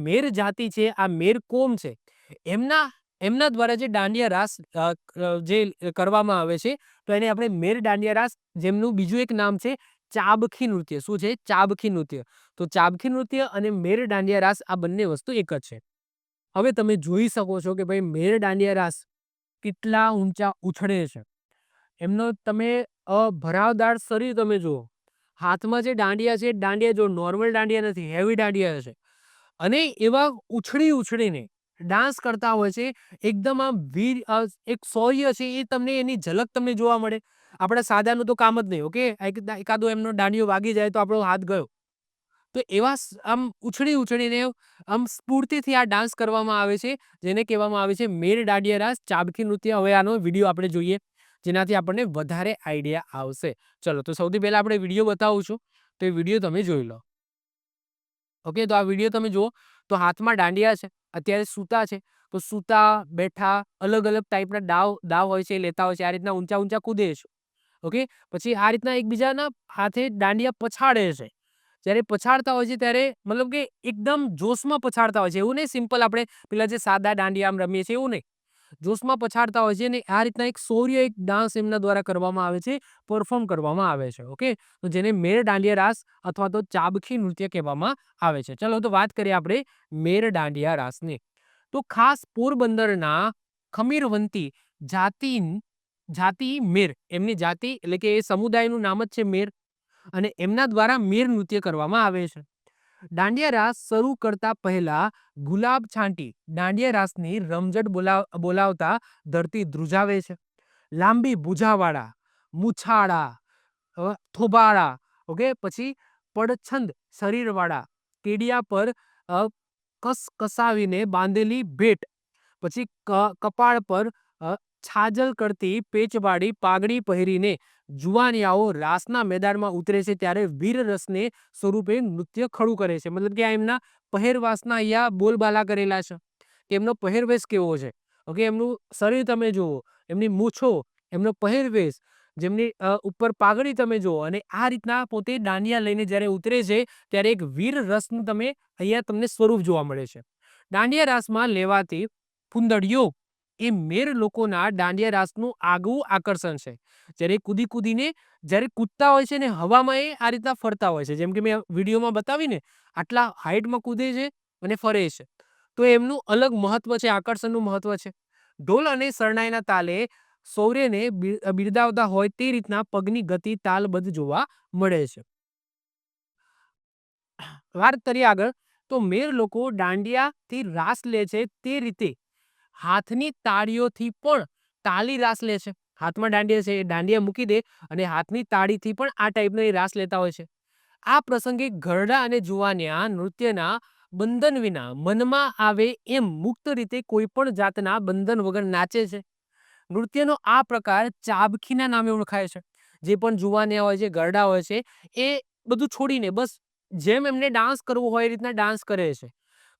મેર જાતિ છે, આ મેર કોમ છે, એમના એમના દ્વારા જે દાંડિયા રાસ જે કરવામાં આવે છે, તો એને આપણે મેર દાંડિયા રાસ, જેમનું બીજું એક નામ છે ચાબખી નૃત્ય. શું છે? ચાબખી નૃત્ય. તો ચાબખી નૃત્ય અને મેર દાંડિયા રાસ આ બંને વસ્તુ એક જ છે. હવે તમે જોઈ શકો છો કે ભાઈ મેર દાંડિયા રાસ કેટલા ઊંચા ઉછળે છે. એમનો તમે ભરાવદાર શરીર તમે જુઓ. હાથમાં જે દાંડિયા છે, દાંડિયા જો નોર્મલ દાંડિયા નથી, હેવી દાંડિયા છે. અને એવા ઉછળીને ડાન્સ કરતા હોય છે. એકદમ આમ વીર એક શૌર્ય છે એ તમને એની ઝલક તમને જોવા મળે. આપણા સાદાનું તો કામ જ નહીં. ઓકે, એકાદો એમનો દાંડિયો વાગી જાય તો આપણો હાથ ગયો. તો એવા આમ ઉછળીને આમ સ્ફૂર્તિથી આ ડાન્સ કરવામાં આવે છે, જેને કહેવામાં આવે છે મેર દાંડિયા રાસ, ચાબખી નૃત્ય. હવે આનો વિડીયો આપણે જોઈએ, જેનાથી આપણને વધારે આઈડિયા આવશે. ચલો, તો સૌથી પહેલા આપણે વિડીયો બતાવું છું, તો એ વિડીયો તમે જોઈ લો. ઓકે, તો આ વિડીયો તમે જુઓ તો હાથમાં દાંડિયા છે, અત્યારે સૂતા છે. તો સૂતા, બેઠા, અલગ અલગ ટાઈપના દાવ હોય છે, એ લેતા હોય છે. આ રીતના ઊંચા ઊંચા કૂદે છે. ઓકે, પછી આ રીતના એકબીજાના હાથે દાંડિયા પછાડે છે. જ્યારે પછાડતા હોય છે ત્યારે મતલબ કે એકદમ જોશમાં પછાડતા હોય છે. એવું નહીં સિમ્પલ આપણે પેલા જે સાદા દાંડિયા આમ રમીએ છીએ એવું નહીં. જોશમાં પછાડતા હોય છે અને આ રીતના એક શૌર્ય, એક ડાન્સ એમના દ્વારા કરવામાં આવે છે, પરફોર્મ કરવામાં આવે છે. ઓકે, તો જેને મેર દાંડિયા રાસ અથવા તો ચાબખી નૃત્ય કહેવામાં આવે છે. ચલો, તો વાત કરીએ આપણે મેર દાંડિયા રાસની. તો ખાસ પોરબંદરના ખમીરવંતી જાતિ મેર, એમની જાતિ એટલે કે એ સમુદાયનું નામ જ છે મેર, અને એમના દ્વારા મેર નૃત્ય કરવામાં આવે છે. દાંડિયા રાસ શરૂ કરતા પહેલા ગુલાબ છાંટી દાંડિયા રાસની રમઝટ બોલાવતા ધરતી ધ્રુજાવે છે. લાંબી ભુજાવાળા, મૂછાળા, થોબાળા, ઓકે, પછી પડછંદ શરીરવાળા, કેડિયા પર કસકસાવીને બાંધેલી ભેટ, પછી કપાળ પર છાજલ કરતી પેચવાળી પાઘડી પહેરીને જુવાનિયાઓ રાસના મેદાનમાં ઉતરે છે, ત્યારે વીર રસને સ્વરૂપે નૃત્ય ખડું કરે છે. મતલબ કે આ એમના પહેરવાસના અહીંયા બોલબાલા કરેલા છે કે એમનો પહેરવેશ કેવો છે. ઓકે, એમનું શરીર તમે જુઓ, એમની મૂછો, એમનો પહેરવેશ, જેમની ઉપર પાઘડી તમે જુઓ, અને આ રીતના પોતે દાંડિયા લઈને જ્યારે ઉતરે છે, ત્યારે એક વીર રસનું અહીંયા તમને સ્વરૂપ જોવા મળે છે. દાંડિયા રાસમાં લેવાતી ફૂંદડીઓ એ મેર લોકોના દાંડિયા રાસનું આગવું આકર્ષણ છે. જ્યારે કૂદીને જ્યારે કૂદતા હોય છે ને હવામાં, એ આ રીતના ફરતા હોય છે. જેમ કે મેં વિડીયોમાં બતાવીને આટલા હાઈટમાં કૂદે છે અને ફરે છે. તો એમનું અલગ મહત્વ છે, આકર્ષણનું મહત્વ છે. ઢોલ અને શરણાઈના તાલે શૌર્યને બિરદાવતા હોય તે રીતના પગની ગતિ તાલબદ્ધ જોવા મળે છે. વાત કરીએ આગળ, તો મેર લોકો દાંડિયાથી રાસ લે છે તે રીતે હાથની તાળીઓથી પણ તાલી રાસ લે છે. હાથમાં દાંડિયા છે, એ દાંડિયા મૂકી દે અને હાથની તાળીથી પણ આ ટાઈપનો એ રાસ લેતા હોય છે. આ પ્રસંગે ઘરડા અને જુવાનિયા નૃત્યના બંધન વિના મનમાં આવે એમ મુક્ત રીતે કોઈ પણ જાતના બંધન વગર નાચે છે. નૃત્યનો આ પ્રકાર ચાબખીના નામે ઓળખાય છે. જે પણ જુવાનિયા હોય છે, ઘરડા હોય છે, એ બધું છોડીને બસ જેમ એમને ડાન્સ કરવો હોય એ રીતના ડાન્સ કરે છે.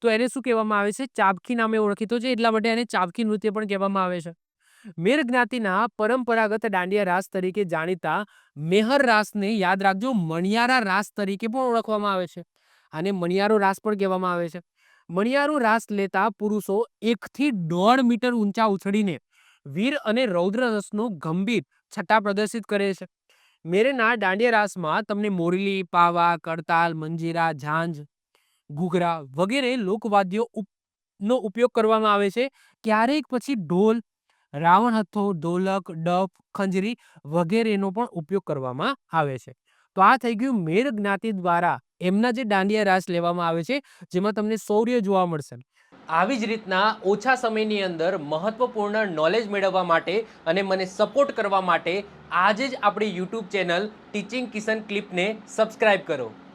તો એને શું કહેવામાં આવે છે? ચાબખી નામે ઓળખીતો છે, એટલા માટે એને ચાબખી નૃત્ય પણ કહેવામાં આવે છે. મેર જ્ઞાતિના પરંપરાગત દાંડિયા રાસ તરીકે જાણીતા મેહર રાસને યાદ રાખજો, મણિયારા રાસ તરીકે પણ ઓળખવામાં આવે છે. આને મણિયારો રાસ પણ કહેવામાં આવે છે. મણિયારો રાસ લેતા પુરુષો 1 થી 1.5 મીટર ઊંચા ઉછળીને વીર અને રૌદ્ર રસનો ગંભીર છટા પ્રદર્શિત કરે છે. મેરના દાંડિયા રાસમાં તમને મોરલી, પાવા, કરતાલ, મંજીરા, ઝાંઝ, ઘૂઘરા વગેરે લોકવાદ્યો નો ઉપયોગ કરવામાં આવે છે. ક્યારેક પછી ઢોલ, રાવણ હથ્થો, ઢોલક, ડફ, ખંજરી વગેરેનો પણ ઉપયોગ કરવામાં આવે છે. તો આ થઈ ગયું મેર જ્ઞાતિ દ્વારા એમના જે દાંડિયા રાસ લેવામાં આવે છે, જેમાં તમને શૌર્ય જોવા મળશે. આવી જ રીતના ઓછા સમયની અંદર મહત્વપૂર્ણ નોલેજ મેળવવા માટે અને મને સપોર્ટ કરવા માટે આજે જ આપણી યુટ્યુબ ચેનલ ટીચિંગ કિશન ક્લિપને સબસ્ક્રાઇબ કરો.